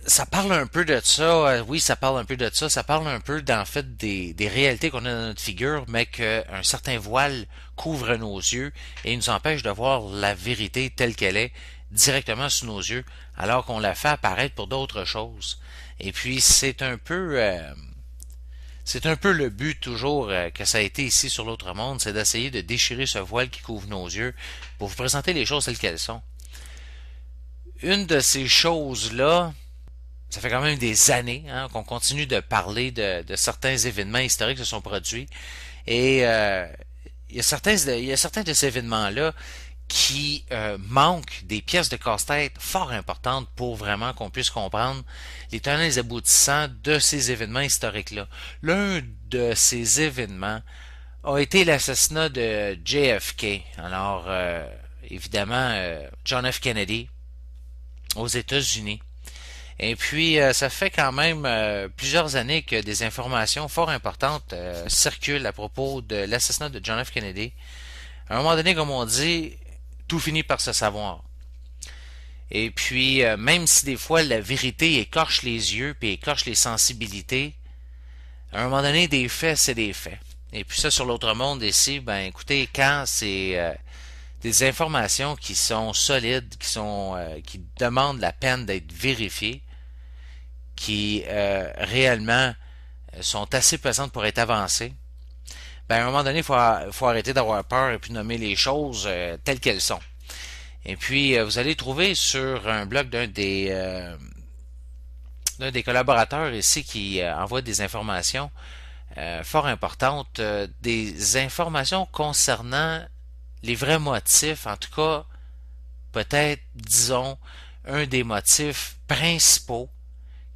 Ça parle un peu de ça, oui, ça parle un peu de ça, ça parle un peu d'en fait des réalités qu'on a dans notre figure, mais qu'un certain voile couvre nos yeux et nous empêche de voir la vérité telle qu'elle est directement sous nos yeux, alors qu'on la fait apparaître pour d'autres choses. Et puis c'est un peu le but toujours que ça a été ici sur l'autre monde, c'est d'essayer de déchirer ce voile qui couvre nos yeux pour vous présenter les choses telles qu'elles sont. Une de ces choses-là, ça fait quand même des années qu'on continue de parler de certains événements historiques qui se sont produits. Et il y a certains de ces événements-là qui manquent des pièces de casse-tête fort importantes pour vraiment qu'on puisse comprendre les tenants et les aboutissants de ces événements historiques-là. L'un de ces événements a été l'assassinat de JFK. Alors, évidemment, John F. Kennedy aux États-Unis. Et puis, ça fait quand même plusieurs années que des informations fort importantes circulent à propos de l'assassinat de John F. Kennedy. À un moment donné, comme on dit, tout finit par se savoir. Et puis, même si des fois la vérité écorche les yeux puis écorche les sensibilités, à un moment donné, des faits, c'est des faits. Et puis ça, sur l'autre monde ici, ben écoutez, quand c'est des informations qui sont solides, qui demandent la peine d'être vérifiées, qui réellement sont assez pesantes pour être avancées, ben à un moment donné, faut arrêter d'avoir peur et puis nommer les choses telles qu'elles sont. Et puis, vous allez trouver sur un blog d'un des collaborateurs ici qui envoie des informations fort importantes, des informations concernant les vrais motifs, en tout cas, peut-être, disons, un des motifs principaux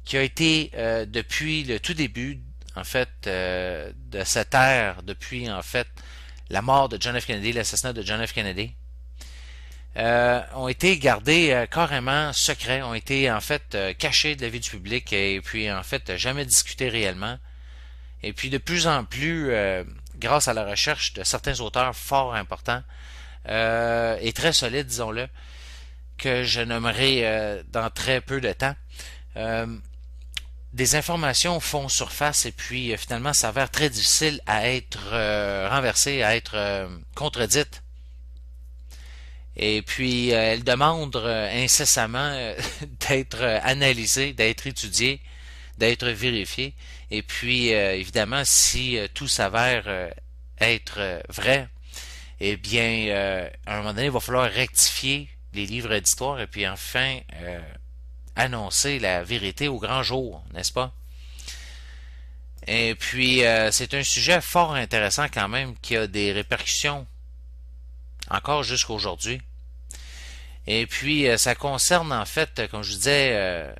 qui a été depuis le tout début, en fait, de cette ère, depuis, en fait, la mort de John F. Kennedy, l'assassinat de John F. Kennedy, ont été gardés carrément secrets, ont été en fait cachés de la vie du public et puis en fait jamais discutés réellement. Et puis de plus en plus, grâce à la recherche de certains auteurs fort importants et très solides, disons-le, que je nommerai dans très peu de temps, euh, des informations font surface et puis finalement s'avèrent très difficiles à être renversées, à être contredites. Et puis, elle demande incessamment d'être analysée, d'être étudiée, d'être vérifiée. Et puis, évidemment, si tout s'avère être vrai, eh bien, à un moment donné, il va falloir rectifier les livres d'histoire et puis enfin annoncer la vérité au grand jour, n'est-ce pas? Et puis, c'est un sujet fort intéressant quand même qui a des répercussions encore jusqu'à aujourd'hui. Et puis, ça concerne en fait, comme je disais,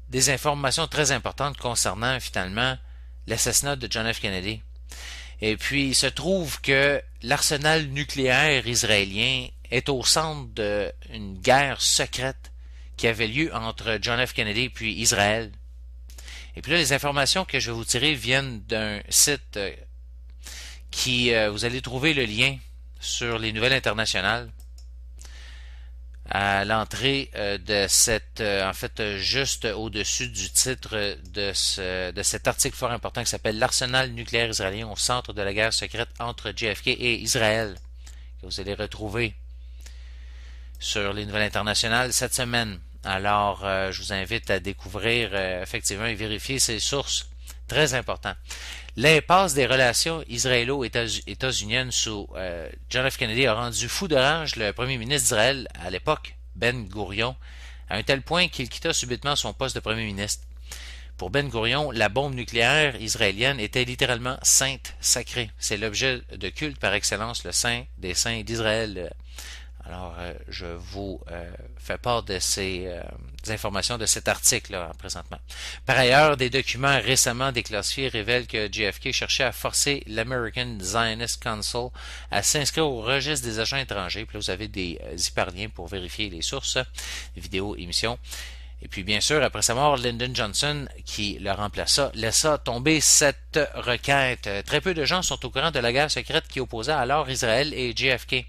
des informations très importantes concernant finalement l'assassinat de John F. Kennedy. Et puis, il se trouve que l'arsenal nucléaire israélien est au centre d'une guerre secrète qui avait lieu entre John F. Kennedy et puis Israël. Et puis là, les informations que je vais vous tirer viennent d'un site vous allez trouver le lien sur les nouvelles internationales à l'entrée de cette, en fait, juste au-dessus du titre de cet article fort important qui s'appelle L'arsenal nucléaire israélien au centre de la guerre secrète entre JFK et Israël, que vous allez retrouver sur les nouvelles internationales cette semaine. Alors, je vous invite à découvrir effectivement et vérifier ces sources. Très important. L'impasse des relations israélo-états-uniennes sous John F. Kennedy a rendu fou de rage le premier ministre d'Israël à l'époque, Ben Gurion, à un tel point qu'il quitta subitement son poste de premier ministre. Pour Ben Gurion, la bombe nucléaire israélienne était littéralement sainte, sacrée. C'est l'objet de culte par excellence, le saint des saints d'Israël. Alors, je vous fais part de ces informations de cet article-là présentement. Par ailleurs, des documents récemment déclassifiés révèlent que JFK cherchait à forcer l'American Zionist Council à s'inscrire au registre des agents étrangers. Puis là, vous avez des hyperliens pour vérifier les sources, vidéos, émissions. Et puis, bien sûr, après sa mort, Lyndon Johnson, qui le remplaça, laissa tomber cette cette requête. Très peu de gens sont au courant de la guerre secrète qui opposait alors Israël et JFK,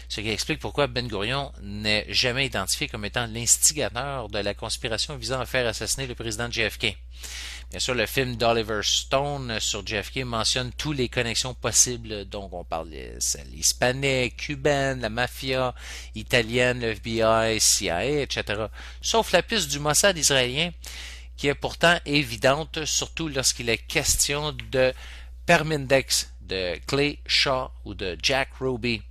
ce qui explique pourquoi Ben Gurion n'est jamais identifié comme étant l'instigateur de la conspiration visant à faire assassiner le président JFK. Bien sûr, le film d'Oliver Stone sur JFK mentionne toutes les connexions possibles. Donc, on parle celle hispanique, cubaine, la mafia, italienne, le FBI, CIA, etc. Sauf la piste du Mossad israélien, qui est pourtant évidente, surtout lorsqu'il est question de Permindex, de Clay Shaw ou de Jack Ruby.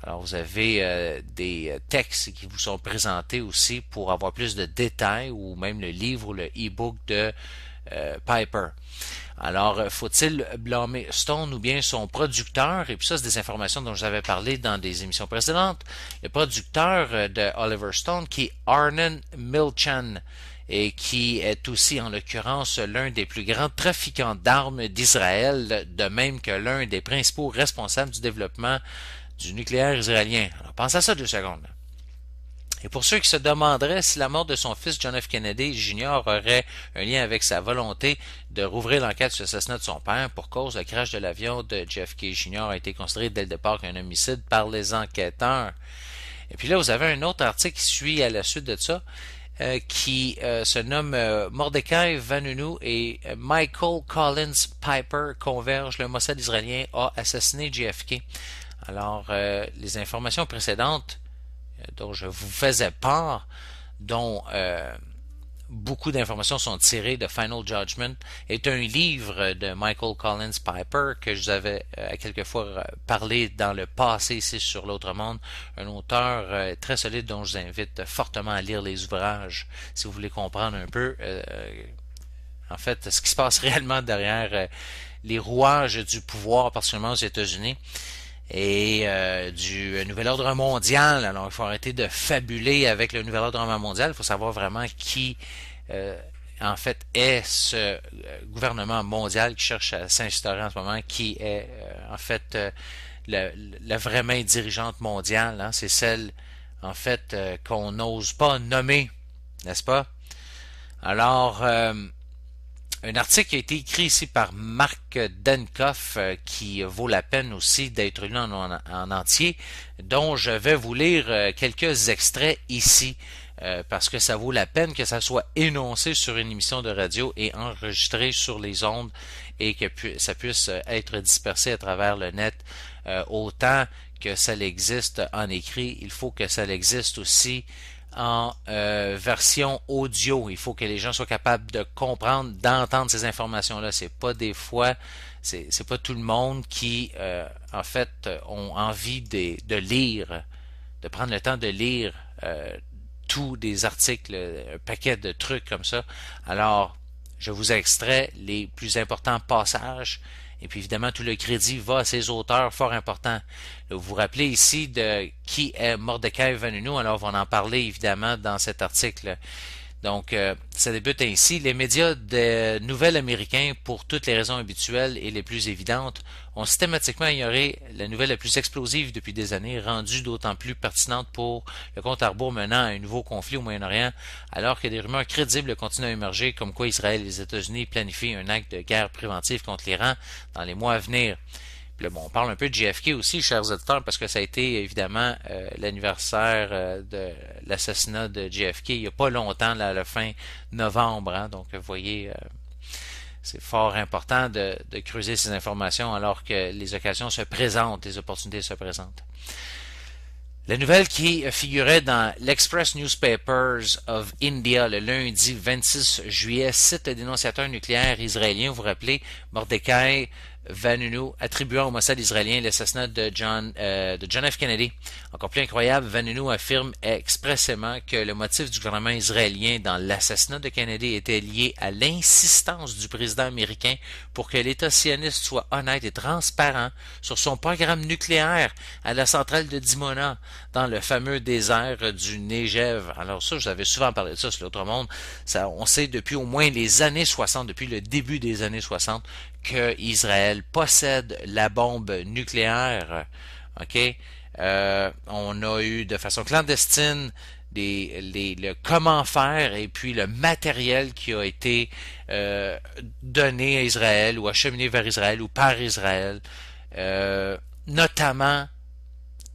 Alors, vous avez des textes qui vous sont présentés aussi pour avoir plus de détails, ou même le livre ou le e-book de Piper. Alors, faut-il blâmer Stone ou bien son producteur? Et puis ça, c'est des informations dont je vous avais parlé dans des émissions précédentes. Le producteur de Oliver Stone, qui est Arnon Milchan, et qui est aussi, en l'occurrence, l'un des plus grands trafiquants d'armes d'Israël, de même que l'un des principaux responsables du développement du nucléaire israélien. Alors, pensez à ça 2 secondes. Et pour ceux qui se demanderaient si la mort de son fils John F. Kennedy Jr. aurait un lien avec sa volonté de rouvrir l'enquête sur l'assassinat de son père pour cause le crash de l'avion de JFK Jr. a été considéré dès le départ comme un homicide par les enquêteurs. Et puis là, vous avez un autre article qui suit à la suite de ça, qui se nomme Mordecai Vanunu et Michael Collins Piper convergent. Le Mossad israélien a assassiné JFK. Alors, les informations précédentes dont je vous faisais part, dont beaucoup d'informations sont tirées de Final Judgment, est un livre de Michael Collins Piper que je vous avais à quelques fois parlé dans le passé ici sur l'autre monde, un auteur très solide dont je vous invite fortement à lire les ouvrages si vous voulez comprendre un peu en fait ce qui se passe réellement derrière les rouages du pouvoir, particulièrement aux États-Unis, et du nouvel ordre mondial. Alors, il faut arrêter de fabuler avec le nouvel ordre mondial. Il faut savoir vraiment qui, en fait, est ce gouvernement mondial qui cherche à s'instaurer en ce moment, qui est, en fait, la vraie main dirigeante mondiale. Hein. C'est celle, en fait, qu'on n'ose pas nommer, n'est-ce pas? Alors, un article qui a été écrit ici par Marc Denkoff qui vaut la peine aussi d'être lu en entier, dont je vais vous lire quelques extraits ici parce que ça vaut la peine que ça soit énoncé sur une émission de radio et enregistré sur les ondes et que ça puisse être dispersé à travers le net autant que ça existe en écrit. Il faut que ça existe aussi en version audio. Il faut que les gens soient capables de comprendre, d'entendre ces informations-là. C'est pas des fois, c'est pas tout le monde qui, en fait, ont envie de lire, de prendre le temps de lire tous des articles, un paquet de trucs comme ça. Alors, je vous extrais les plus importants passages. Et puis évidemment, tout le crédit va à ces auteurs fort importants. Vous vous rappelez ici de qui est Mordecai Vanunu, alors on va en parler évidemment dans cet article. Donc, ça débute ainsi. Les médias de nouvelles américains, pour toutes les raisons habituelles et les plus évidentes, ont systématiquement ignoré la nouvelle la plus explosive depuis des années, rendue d'autant plus pertinente pour le compte à rebours menant à un nouveau conflit au Moyen-Orient, alors que des rumeurs crédibles continuent à émerger comme quoi Israël et les États-Unis planifient un acte de guerre préventive contre l'Iran dans les mois à venir. Puis là, bon, on parle un peu de JFK aussi, chers auditeurs, parce que ça a été évidemment l'anniversaire de l'assassinat de JFK il n'y a pas longtemps, là, à la fin novembre. Hein, donc, vous voyez, c'est fort important de creuser ces informations alors que les occasions se présentent, les opportunités se présentent. La nouvelle qui figurait dans l'Express Newspapers of India le lundi 26 juillet cite le dénonciateur nucléaire israélien, vous vous rappelez, Mordecai Vanunu, attribuant au Mossad israélien l'assassinat de John F. Kennedy. Encore plus incroyable, Vanunu affirme expressément que le motif du gouvernement israélien dans l'assassinat de Kennedy était lié à l'insistance du président américain pour que l'État sioniste soit honnête et transparent sur son programme nucléaire à la centrale de Dimona, dans le fameux désert du Negev. Alors ça, je vous avais souvent parlé de ça sur l'autre monde. Ça, on sait depuis au moins les années 60, depuis le début des années 60, que Israël possède la bombe nucléaire. OK? On a eu de façon clandestine le comment faire et puis le matériel qui a été donné à Israël ou acheminé vers Israël ou par Israël, notamment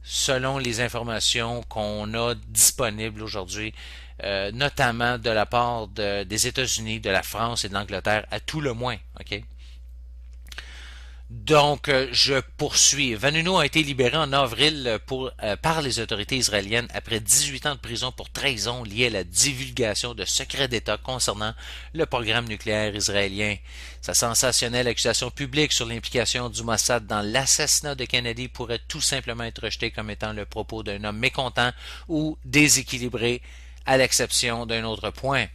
selon les informations qu'on a disponibles aujourd'hui, notamment de la part des États-Unis, de la France et de l'Angleterre, à tout le moins. Okay? Donc, je poursuis. Vanunu a été libéré en avril par les autorités israéliennes après 18 ans de prison pour trahison liée à la divulgation de secrets d'État concernant le programme nucléaire israélien. Sa sensationnelle accusation publique sur l'implication du Mossad dans l'assassinat de Kennedy pourrait tout simplement être rejetée comme étant le propos d'un homme mécontent ou déséquilibré, à l'exception d'un autre point.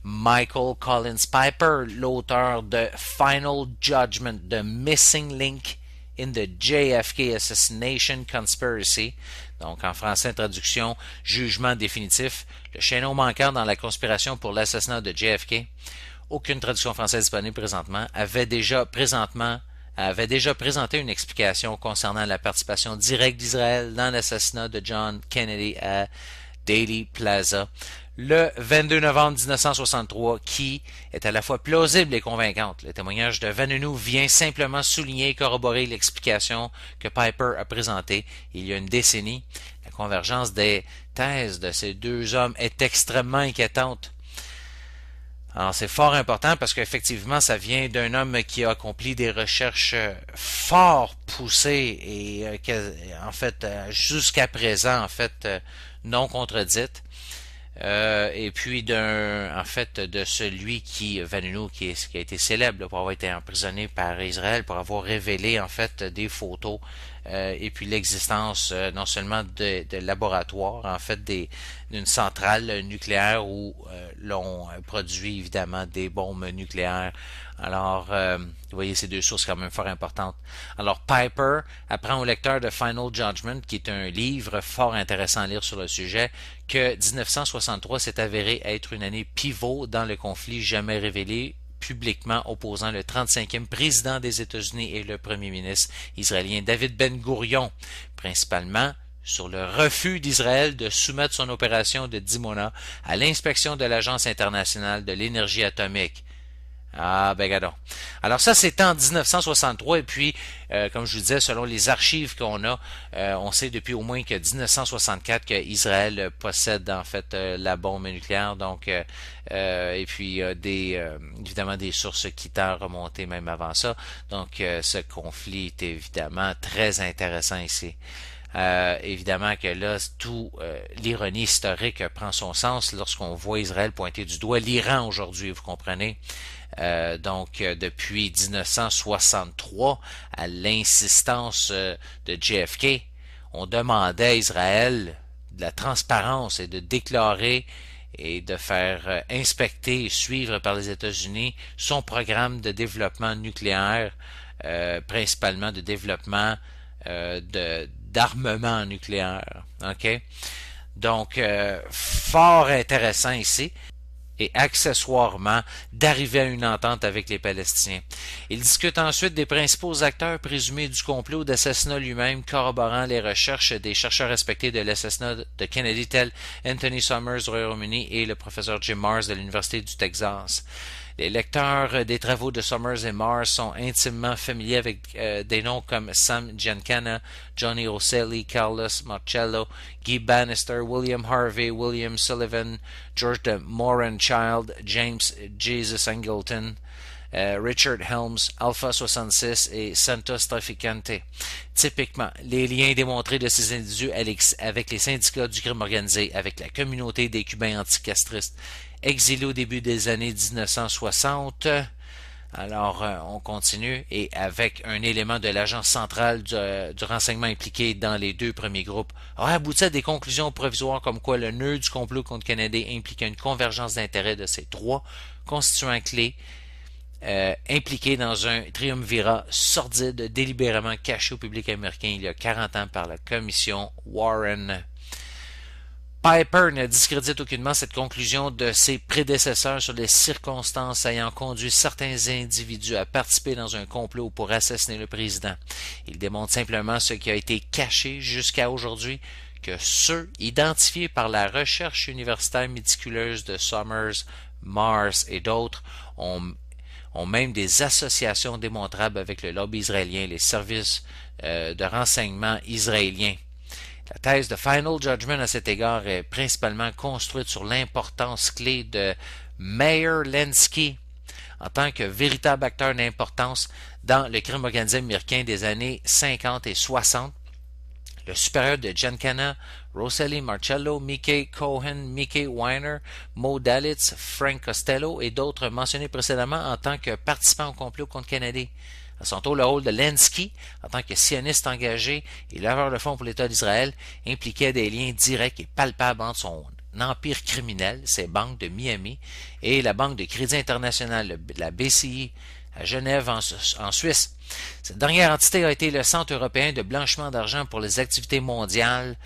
Michael Collins Piper, l'auteur de Final Judgment, The Missing Link in the JFK Assassination Conspiracy, donc en français traduction, Jugement définitif, le chaînon manquant dans la conspiration pour l'assassinat de JFK, aucune traduction française disponible présentement, avait déjà présenté une explication concernant la participation directe d'Israël dans l'assassinat de John Kennedy à Dealey Plaza le 22 novembre 1963, qui est à la fois plausible et convaincante. Le témoignage de Vanunu vient simplement souligner et corroborer l'explication que Piper a présentée il y a une décennie. La convergence des thèses de ces deux hommes est extrêmement inquiétante. Alors c'est fort important parce qu'effectivement ça vient d'un homme qui a accompli des recherches fort poussées et en fait jusqu'à présent en fait non contredites. Et puis de celui Vanunu, qui a été célèbre pour avoir été emprisonné par Israël, pour avoir révélé en fait des photos et puis l'existence non seulement de laboratoires, en fait d'une centrale nucléaire où l'on produit évidemment des bombes nucléaires. Alors, vous voyez, ces deux sources quand même fort importantes. Alors, Piper apprend au lecteur de Final Judgment, qui est un livre fort intéressant à lire sur le sujet, que 1963 s'est avéré être une année pivot dans le conflit jamais révélé publiquement opposant le 35e président des États-Unis et le premier ministre israélien David Ben-Gourion, principalement sur le refus d'Israël de soumettre son opération de Dimona à l'inspection de l'Agence internationale de l'énergie atomique. Ah, ben gadon. Alors ça, c'est en 1963 et puis, comme je vous disais, selon les archives qu'on a, on sait depuis au moins que 1964 qu'Israël possède en fait la bombe nucléaire, donc et puis évidemment des sources qui tendent à remonter même avant ça. Donc ce conflit est évidemment très intéressant ici. Évidemment que là, tout l'ironie historique prend son sens lorsqu'on voit Israël pointer du doigt l'Iran aujourd'hui, vous comprenez? Depuis 1963, à l'insistance de JFK, on demandait à Israël de la transparence et de déclarer et de faire inspecter et suivre par les États-Unis son programme de développement nucléaire, principalement de développement d'armement nucléaire. OK? Donc, fort intéressant ici. Et accessoirement d'arriver à une entente avec les Palestiniens. Il discute ensuite des principaux acteurs présumés du complot d'assassinat lui-même, corroborant les recherches des chercheurs respectés de l'assassinat de Kennedy, tels Anthony Summers du Royaume-Uni et le professeur Jim Marrs de l'Université du Texas. Les lecteurs des travaux de Summers et Marrs sont intimement familiers avec des noms comme Sam Giancana, Johnny Rosselli, Carlos Marcello, Guy Bannister, William Harvey, William Sullivan, George de Moranchild, James Jesus Angleton, Richard Helms, Alpha 66 et Santos Traficante. Typiquement, les liens démontrés de ces individus avec les syndicats du crime organisé, avec la communauté des Cubains anticastristes, exilé au début des années 1960. Alors, on continue, et avec un élément de l'agence centrale du renseignement impliqué dans les deux premiers groupes, aurait abouti à des conclusions provisoires comme quoi le nœud du complot contre Kennedy impliquait une convergence d'intérêts de ces trois constituants clés impliqués dans un triumvirat sordide délibérément caché au public américain il y a 40 ans par la commission Warren. Piper ne discrédite aucunement cette conclusion de ses prédécesseurs sur les circonstances ayant conduit certains individus à participer dans un complot pour assassiner le président. Il démontre simplement ce qui a été caché jusqu'à aujourd'hui, que ceux identifiés par la recherche universitaire méticuleuse de Summers, Mars et d'autres ont même des associations démontrables avec le lobby israélien et les services de renseignement israéliens. La thèse de Final Judgment à cet égard est principalement construite sur l'importance clé de Meyer Lansky en tant que véritable acteur d'importance dans le crime organisé américain des années 50 et 60. Le supérieur de Giancana, Rosalie Marcello, Mickey Cohen, Mickey Weiner, Mo Dalitz, Frank Costello et d'autres mentionnés précédemment en tant que participants au complot contre Kennedy. À son tour, le rôle de Lansky, en tant que sioniste engagé et laveur de fonds pour l'État d'Israël, impliquait des liens directs et palpables entre son empire criminel, ses banques de Miami, et la Banque de Crédit International, la BCI, à Genève, en Suisse. Cette dernière entité a été le Centre européen de blanchiment d'argent pour les activités mondiales.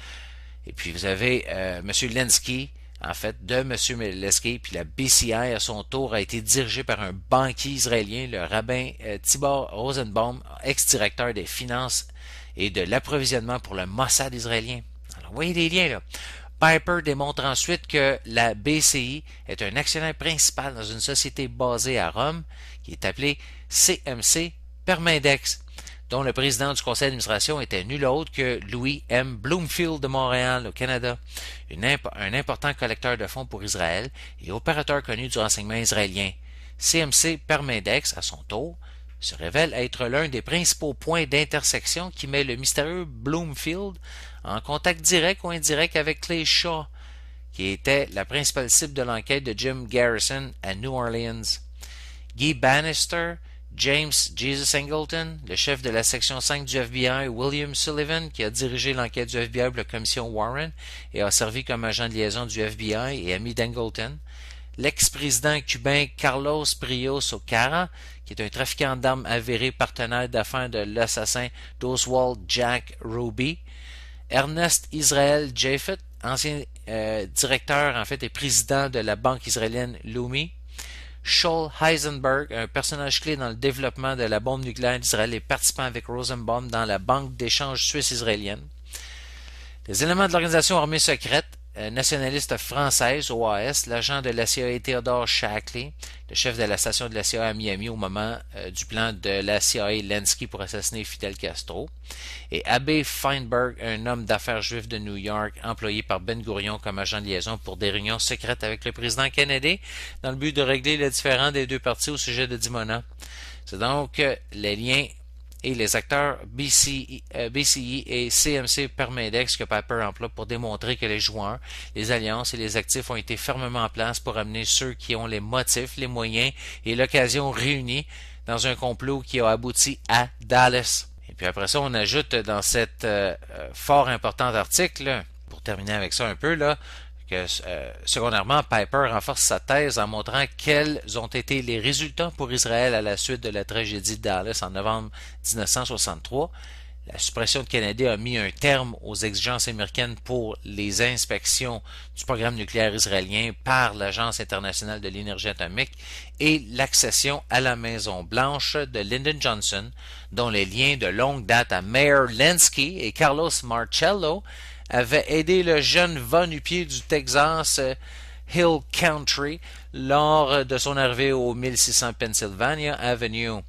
Et puis vous avez M. Lansky, en fait, de M. Lansky, puis la BCI, à son tour, a été dirigée par un banquier israélien, le rabbin Tibor Rosenbaum, ex-directeur des finances et de l'approvisionnement pour le Mossad israélien. Alors, vous voyez les liens, là. Piper démontre ensuite que la BCI est un actionnaire principal dans une société basée à Rome qui est appelée CMC Permindex, dont le président du conseil d'administration était nul autre que Louis M. Bloomfield de Montréal, au Canada, un important collecteur de fonds pour Israël et opérateur connu du renseignement israélien. CMC Permindex, à son tour, se révèle être l'un des principaux points d'intersection qui met le mystérieux Bloomfield en contact direct ou indirect avec Clay Shaw, qui était la principale cible de l'enquête de Jim Garrison à New Orleans. Guy Bannister, James Jesus Angleton, le chef de la section 5 du FBI, William Sullivan, qui a dirigé l'enquête du FBI pour la commission Warren et a servi comme agent de liaison du FBI et ami d'Angleton, l'ex-président cubain Carlos Prios Ocara, qui est un trafiquant d'armes avéré partenaire d'affaires de l'assassin d'Oswald Jack Ruby, Ernest Israel Japheth, ancien directeur en fait et président de la banque israélienne Leumi, Shaul Heisenberg, un personnage clé dans le développement de la bombe nucléaire d'Israël et participant avec Rosenbaum dans la banque d'échange suisse-israélienne. Les éléments de l'organisation armée secrète nationaliste française, OAS, l'agent de la CIA Theodore Shackley, le chef de la station de la CIA à Miami au moment du plan de la CIA Lansky pour assassiner Fidel Castro, et Abbé Feinberg, un homme d'affaires juif de New York, employé par Ben Gurion comme agent de liaison pour des réunions secrètes avec le président Kennedy, dans le but de régler les différends des deux parties au sujet de Dimona. C'est donc les liens et les acteurs BCI et CMC Permindex que Piper emploie pour démontrer que les joueurs, les alliances et les actifs ont été fermement en place pour amener ceux qui ont les motifs, les moyens et l'occasion réunis dans un complot qui a abouti à Dallas. Et puis après ça, on ajoute dans cet fort important article, pour terminer avec ça un peu, là, que secondairement, Piper renforce sa thèse en montrant quels ont été les résultats pour Israël à la suite de la tragédie de Dallas en novembre 1963. La suppression de Kennedy a mis un terme aux exigences américaines pour les inspections du programme nucléaire israélien par l'Agence internationale de l'énergie atomique et l'accession à la Maison-Blanche de Lyndon Johnson, dont les liens de longue date à Meyer Lansky et Carlos Marcello avait aidé le jeune va-nu-pied du Texas, Hill Country, lors de son arrivée au 1600 Pennsylvania Avenue.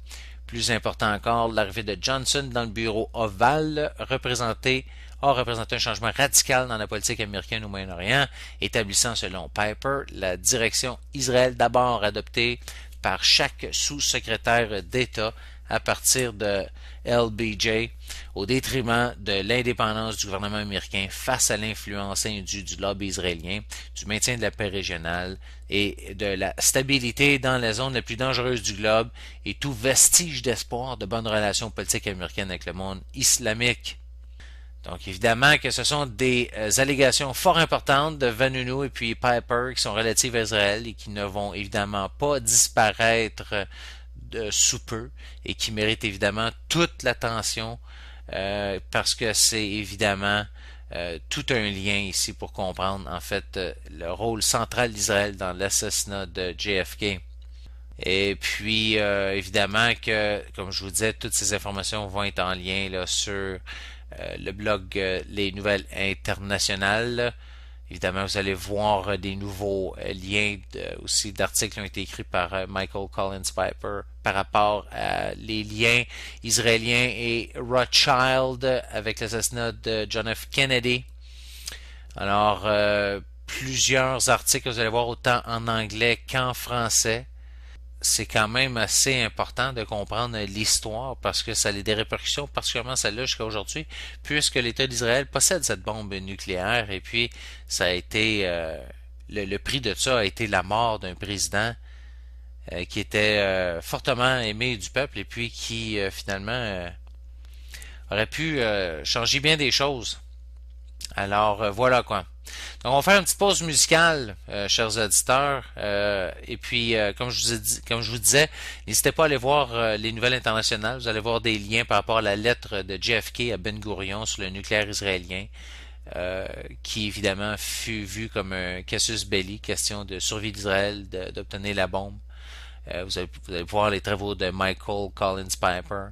Plus important encore, l'arrivée de Johnson dans le bureau ovale a représenté un changement radical dans la politique américaine au Moyen-Orient, établissant, selon Piper, la direction Israël d'abord adoptée par chaque sous-secrétaire d'État à partir de LBJ, au détriment de l'indépendance du gouvernement américain face à l'influence indue du lobby israélien, du maintien de la paix régionale et de la stabilité dans la zone la plus dangereuse du globe et tout vestige d'espoir de bonnes relations politiques américaines avec le monde islamique. Donc évidemment que ce sont des allégations fort importantes de Vanunu et puis Piper qui sont relatives à Israël et qui ne vont évidemment pas disparaître sous peu et qui méritent évidemment toute l'attention parce que c'est évidemment tout un lien ici pour comprendre en fait le rôle central d'Israël dans l'assassinat de JFK. Et puis évidemment que, comme je vous disais, toutes ces informations vont être en lien là, sur le blog Les Nouvelles Internationales. Évidemment, vous allez voir des nouveaux liens aussi d'articles qui ont été écrits par Michael Collins Piper par rapport à les liens israéliens et Rothschild avec l'assassinat de John F. Kennedy. Alors, plusieurs articles que vous allez voir autant en anglais qu'en français. C'est quand même assez important de comprendre l'histoire parce que ça a des répercussions, particulièrement celle-là jusqu'à aujourd'hui, puisque l'État d'Israël possède cette bombe nucléaire et puis ça a été le prix de ça a été la mort d'un président qui était fortement aimé du peuple et puis qui finalement aurait pu changer bien des choses. Alors voilà quoi. Donc on va faire une petite pause musicale, chers auditeurs. Et puis, comme je vous disais, n'hésitez pas à aller voir les nouvelles internationales. Vous allez voir des liens par rapport à la lettre de JFK à Ben Gurion sur le nucléaire israélien, qui évidemment fut vu comme un casus belli, question de survie d'Israël, d'obtenir la bombe. Vous allez voir les travaux de Michael Collins Piper.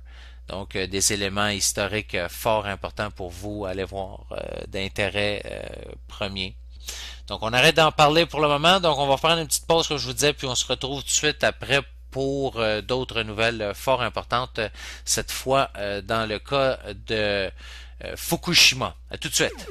Donc, des éléments historiques fort importants pour vous, allez voir, d'intérêt premier. Donc, on arrête d'en parler pour le moment. Donc, on va faire une petite pause, comme je vous disais, puis on se retrouve tout de suite après pour d'autres nouvelles fort importantes, cette fois dans le cas de Fukushima. À tout de suite.